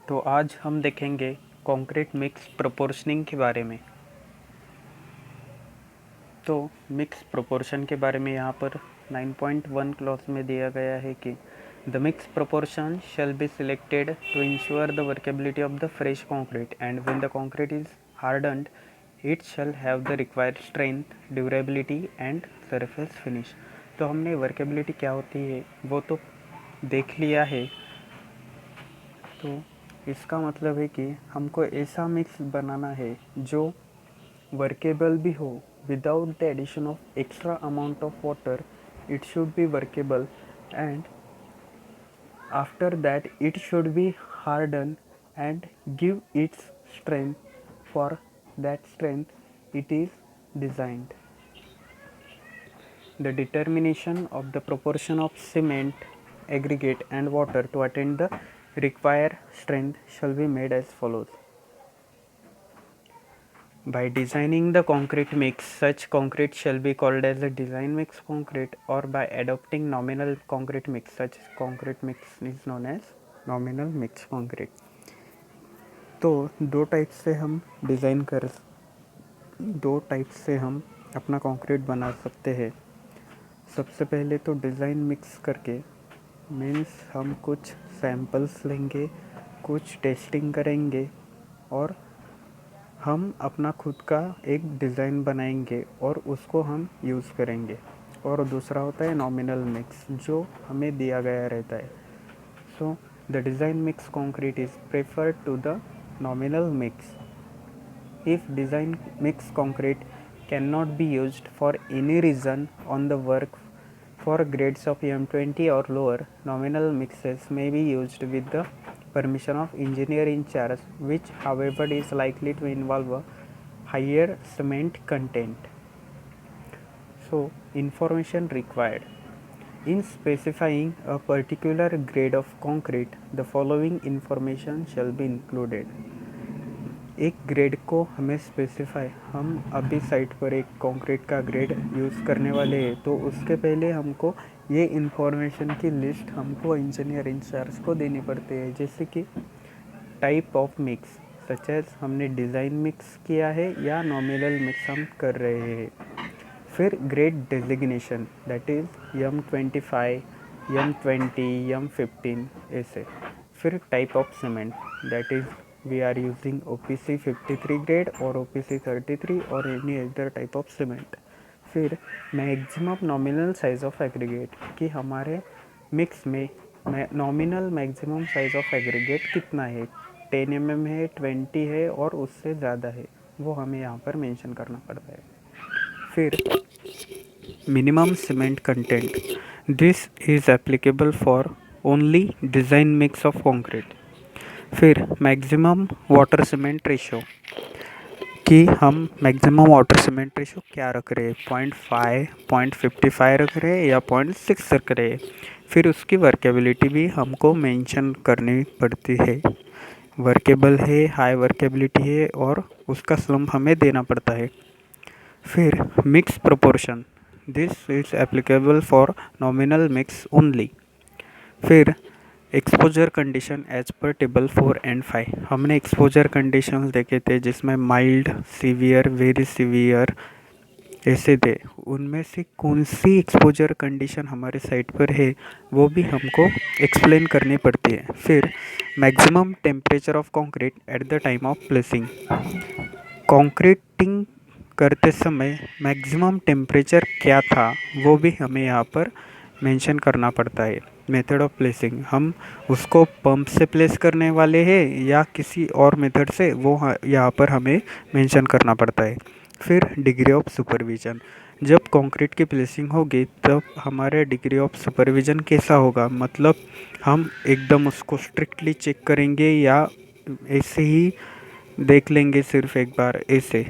तो आज हम देखेंगे कंक्रीट मिक्स प्रोपोर्शनिंग के बारे में। तो मिक्स प्रोपोर्शन के बारे में यहाँ पर 9.1 क्लॉज में दिया गया है कि the mix proportion shall be selected to ensure the workability of the fresh concrete and when the concrete is hardened it shall have the required strength, durability and surface finish. तो हमने workability क्या होती है वो तो देख लिया है। तो इसका मतलब है कि हमको ऐसा मिक्स बनाना है जो वर्केबल भी हो without the addition of extra amount of water. It should be workable and after that it should be harden and give its strength. For that strength it is designed. The determination of the proportion of cement, aggregate and water to attain the required strength shall be made as follows. By designing the concrete mix, such concrete shall be called as a design mix concrete, or by adopting nominal concrete mix, such concrete mix is known as nominal mix concrete. तो दो type से हम अपना concrete बना सकते हैं। सबसे पहले तो डिज़ाइन मिक्स करके मीन्स हम कुछ सैम्पल्स लेंगे, कुछ टेस्टिंग करेंगे और हम अपना खुद का एक डिज़ाइन बनाएंगे और उसको हम यूज़ करेंगे। और दूसरा होता है नॉमिनल मिक्स, जो हमें दिया गया रहता है। So the design mix concrete is preferred to the nominal mix. If design mix concrete cannot be used for any reason on the work for grades of M20 or lower, nominal mixes may be used with the permission of engineer in charge, which however is likely to involve a higher cement content. So, information required. In specifying a particular grade of concrete, the following information shall be included. एक grade को हमें specify, हम अभी site पर एक concrete का grade use करने वाले हैं, तो उसके पहले हमको ये इन्फॉर्मेशन की लिस्ट हमको इंजीनियर इंचार्ज को देनी पड़ती है। जैसे कि type of mix, such as हमने डिज़ाइन मिक्स किया है या नॉमिनल मिक्स हम कर रहे हैं। फिर grade designation, that is M25, M20, M15 ऐसे। फिर type of cement, that is we are using OPC 53 grade और OPC 33 और any other type of cement. फिर maximum nominal size of aggregate, कि हमारे मिक्स में nominal maximum size of aggregate कितना है, 10 mm है, 20 है और उससे ज़्यादा है, वो हमें यहाँ पर मेंशन करना पड़ता है। फिर minimum cement content, this is applicable for only design mix of concrete. फिर मैक्सिमम वाटर सीमेंट रेशो, कि हम मैक्सिमम वाटर सीमेंट रेशो क्या रख रहे हैं, 0.5, 0.55 रख रहे हैं या 0.6 रख रहे हैं। फिर उसकी वर्केबिलिटी भी हमको मेंशन करनी पड़ती है, वर्केबल है, हाई वर्केबिलिटी है और उसका स्लम्प हमें देना पड़ता है। फिर mix proportion, this is applicable for nominal mix only. फिर exposure condition as per table 4 and 5, हमने एक्सपोजर कंडीशंस देखे थे जिसमें माइल्ड, सीवियर, वेरी सीवियर ऐसे थे। उनमें से कौन सी एक्सपोजर कंडीशन हमारे साइट पर है वो भी हमको एक्सप्लेन करनी पड़ती है। फिर maximum temperature of concrete at the time of placing, concreting करते समय मैक्सिमम टेम्परेचर क्या था वो भी हमें यहाँ पर मेंशन करना पड़ता है। मेथड ऑफ प्लेसिंग, हम उसको पंप से प्लेस करने वाले हैं या किसी और मेथड से, वो यहाँ पर हमें मेंशन करना पड़ता है। फिर डिग्री ऑफ सुपरविज़न, जब कंक्रीट की प्लेसिंग होगी तब हमारे डिग्री ऑफ सुपरविज़न कैसा होगा, मतलब हम एकदम उसको स्ट्रिक्टली चेक करेंगे या ऐसे ही देख लेंगे सिर्फ एक बार ऐसे।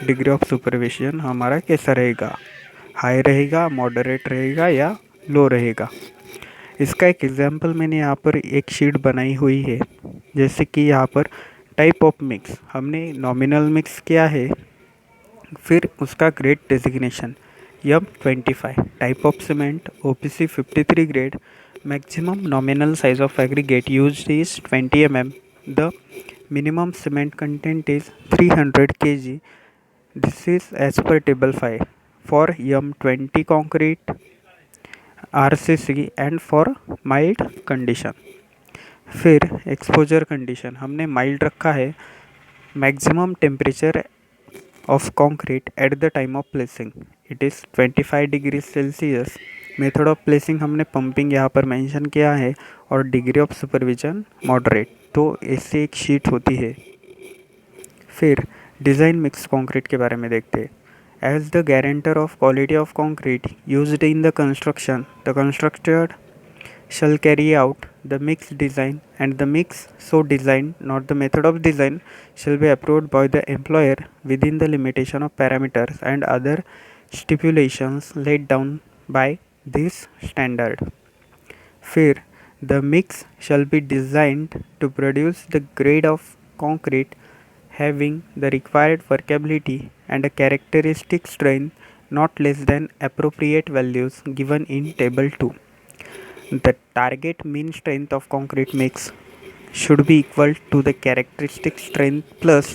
डिग्री ऑफ सुपरविज़न हमारा कैसा रहेगा, हाई रहेगा, मॉडरेट रहेगा या लो रहेगा। इसका एक एग्जांपल मैंने यहाँ पर एक शीट बनाई हुई है। जैसे कि यहाँ पर टाइप ऑफ मिक्स, हमने नॉमिनल मिक्स किया है, फिर उसका grade designation M25, type of cement OPC 53 grade, maximum nominal size of aggregate used is 20 mm, the minimum cement content is 300 kg. This is as per table 5 for M20 concrete, RCC and for mild condition. फिर exposure condition हमने mild रखा है. Maximum temperature of concrete at the time of placing it is 25 degree Celsius. Method of placing हमने pumping यहाँ पर mention किया है और डिग्री ऑफ सुपरविजन मॉडरेट. तो ऐसे एक शीट होती है. फिर डिज़ाइन मिक्स कंक्रीट के बारे में देखते हैं. As the guarantor of quality of concrete used in the constructed shall carry out the mix design and the mix so designed, not the method of design, shall be approved by the employer within the limitation of parameters and other stipulations laid down by this standard. फिर the mix shall be designed to produce the grade of concrete having the required workability and a characteristic strength not less than appropriate values given in table 2. The target mean strength of concrete mix should be equal to the characteristic strength plus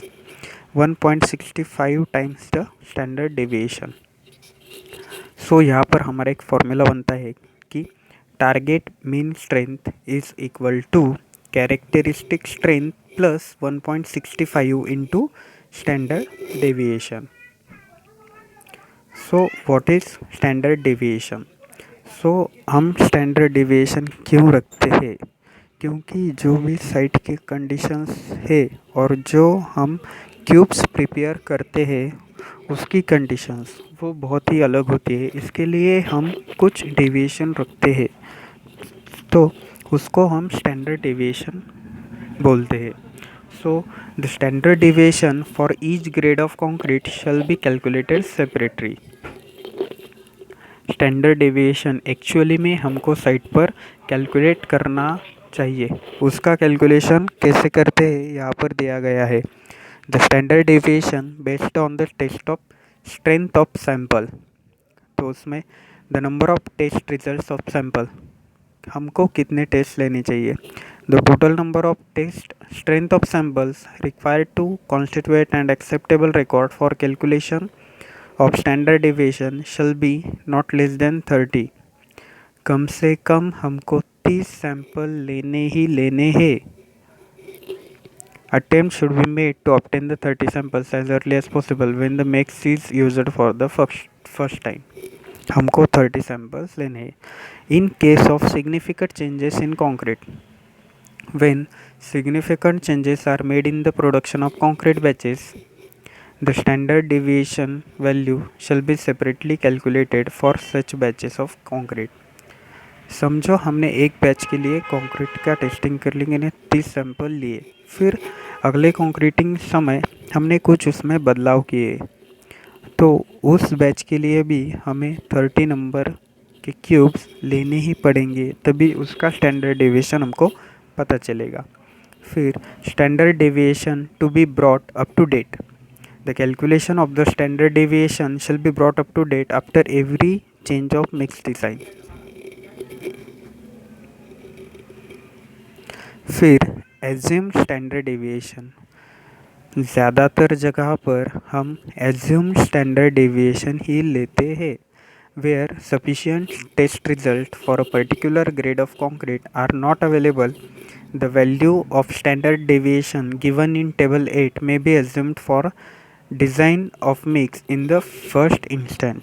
1.65 times the standard deviation. So यहाँ पर हमारा एक formula बनता है कि target mean strength is equal to characteristic strength plus 1.65 into standard deviation. So what is standard deviation? So हम standard deviation क्यों रखते हैं? क्योंकि जो भी साइट के कंडीशंस है और जो हम क्यूब्स प्रिपेयर करते हैं उसकी कंडीशंस वो बहुत ही अलग होती है. इसके लिए हम कुछ डेविएशन रखते हैं तो उसको हम स्टैंडर्ड डेविएशन बोलते हैं. So the standard deviation for each grade of concrete shall be calculated separately. Standard deviation actually में हमको साइट पर कैलकुलेट करना चाहिए. उसका कैलकुलेशन कैसे करते हैं यहाँ पर दिया गया है. The standard deviation based on the test of strength of sample. तो उसमें the number of test results of sample, हमको कितने टेस्ट लेने चाहिए. The total number of test strength of samples required to constitute and acceptable record for calculation of standard deviation shall be not less than 30. कम से कम हमको 30 sample लेने ही लेने हैं. Attempt should be made to obtain the 30 samples as early as possible when the mix is used for the first time. हमको 30 samples लेने हैं. In case of significant changes in concrete, when significant changes are made in the production of concrete batches, the standard deviation value shall be separately calculated for such batches of concrete. समझो हमने एक batch के लिए concrete का testing कर लिए, 30 sample लिए. फिर अगले कंक्रीटिंग समय हमने कुछ उसमें बदलाव किए तो उस बैच के लिए भी हमें 30 नंबर के क्यूब्स लेने ही पड़ेंगे, तभी उसका स्टैंडर्ड डेविएशन हमको पता चलेगा. फिर standard deviation to be brought up to date. The calculation of the standard deviation shall be brought up to date after every change of mix design. फिर एज्यूम स्टैंडर्ड डेविएशन. ज़्यादातर जगह पर हम assume standard deviation ही लेते हैं. Where sufficient test result for a particular grade of concrete are not available, the value of standard deviation given in table 8 may be assumed for design of mix in the first instant.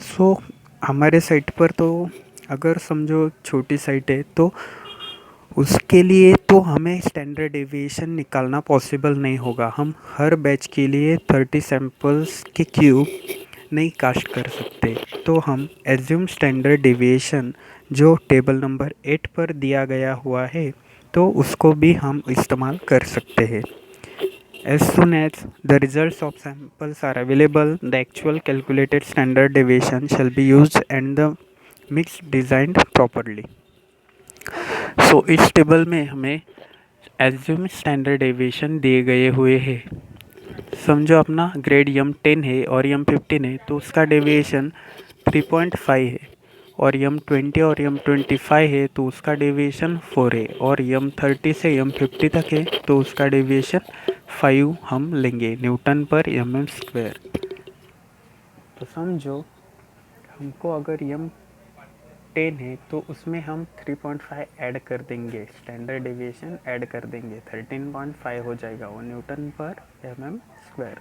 So हमारे site पर तो अगर समझो छोटी site है तो उसके लिए तो हमें स्टैंडर्ड डेविएशन निकालना पॉसिबल नहीं होगा. हम हर बैच के लिए 30 सैंपल्स के क्यूब नहीं कास्ट कर सकते. तो हम एज्यूम स्टैंडर्ड डेविएशन जो टेबल नंबर 8 पर दिया गया हुआ है तो उसको भी हम इस्तेमाल कर सकते हैं. As soon as the results of samples are available, the actual calculated standard deviation shall be used and the mix designed properly. सो इस टेबल में हमें एज्यूम स्टैंडर्ड डेविएशन दिए गए हुए हैं. समझो अपना ग्रेड M10 है और M15 है तो उसका डेविएशन 3.5 है और M20 और M25 है तो उसका डेविएशन 4 है, और M30 से M50 तक है तो उसका डेविएशन 5 हम लेंगे न्यूटन पर mm स्क्वायर। तो समझो हमको अगर M10 है तो उसमें हम 3.5 ऐड कर देंगे, स्टैंडर्ड डेविएशन ऐड कर देंगे, 13.5 हो जाएगा वो न्यूटन पर mm स्क्वायर।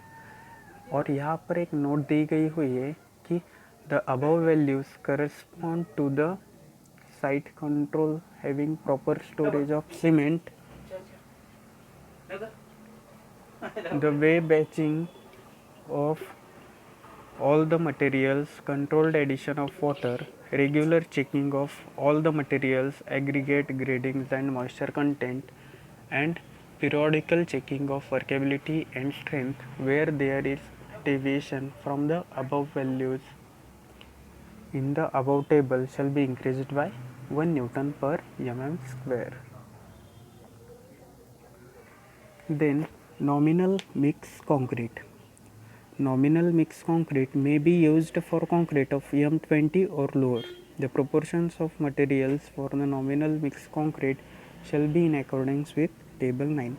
और यहाँ पर एक नोट दी गई हुई है कि the above values correspond to the site control having proper storage of cement, the way batching of all the materials, controlled addition of water, regular checking of all the materials, aggregate gradings and moisture content, and periodical checking of workability and strength where there is deviation from the above values in the above table shall be increased by 1 Newton per mm square. Then nominal mix concrete. Nominal mixed concrete may be used for concrete of M20 or lower. The proportions of materials for the nominal mixed concrete shall be in accordance with table 9.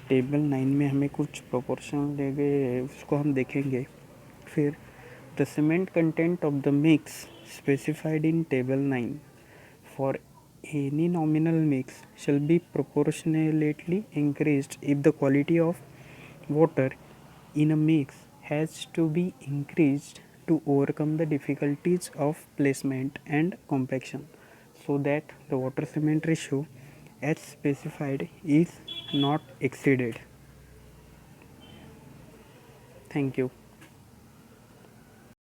Table 9 में हमें कुछ proportion दिए गए हैं, उसको हम देखेंगे। फिर the cement content of the mix specified in table 9 for any nominal mix shall be proportionately increased if the quality of water in a mix has to be increased to overcome the difficulties of placement and compaction, so that the water cement ratio as specified is not exceeded. Thank you.